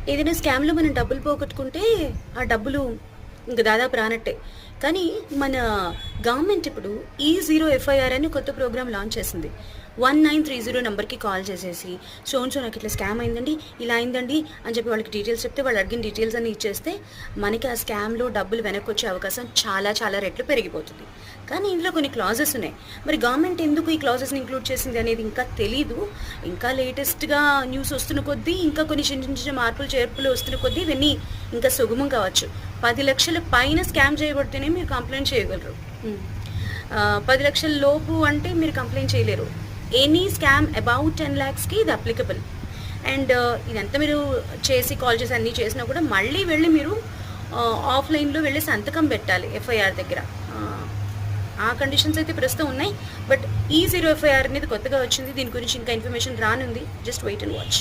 ఏదైనా స్కామ్‌లో మనం డబ్బులు పోగొట్టుకుంటే, ఆ డబ్బులు ఇంక దాదాపు రానట్టే. కానీ మన గవర్నమెంట్ ఇప్పుడు ఈ0 ఎఫ్ఐఆర్ అని కొత్త ప్రోగ్రామ్ లాంచ్ చేసింది. 1930 నంబర్‌కి కాల్ చేసేసి, సో అండ్ సో నాకిట్లా స్కామ్ అయిందండి, ఇలా అయిందండి అని చెప్పి వాళ్ళకి డీటెయిల్స్ చెప్తే, వాళ్ళు అడిగిన డీటెయిల్స్ అన్నీ ఇచ్చేస్తే, మనకి ఆ స్కామ్‌లో డబ్బులు వెనక్కొచ్చే అవకాశం చాలా చాలా రెట్లు పెరిగిపోతుంది. కానీ ఇందులో కొన్ని క్లాజెస్ ఉన్నాయి. మరి గవర్నమెంట్ ఎందుకు ఈ క్లాజెస్‌ని ఇంక్లూడ్ చేసింది అనేది ఇంకా తెలీదు. ఇంకా లేటెస్ట్‌గా న్యూస్ వస్తున్న కొద్దీ, ఇంకా కొన్ని చిన్న చిన్న మార్పులు, చేర్పులు వస్తున్న కొద్దీ ఇవన్నీ ఇంకా సుగమం కావచ్చు. 10 లక్షల పైన స్కామ్ చేయబడితేనే మీరు కంప్లెయింట్ చేయగలరు. హ్మ్. 10 లక్షల లోపు అంటే మీరు కంప్లెయింట్ చేయలేరు. ఎనీ స్కామ్ అబౌట్ 10 లాక్స్‌కి ఇది అప్లికబుల్. అండ్ ఇదంతా మీరు చేసి, కాల్ చేసి అన్నీ చేసినా కూడా మళ్ళీ వెళ్ళి మీరు ఆఫ్‌లైన్‌లో వెళ్ళి సంతకం పెట్టాలి ఎఫ్ఐఆర్ దగ్గర. ఆ కండిషన్స్ అయితే ప్రస్తుతం ఉన్నాయి. బట్ ఈ0 ఎఫ్ఐఆర్ అనేది కొత్తగా వచ్చింది. దీని గురించి ఇంకా ఇన్ఫర్మేషన్ రానుంది. Just wait and watch.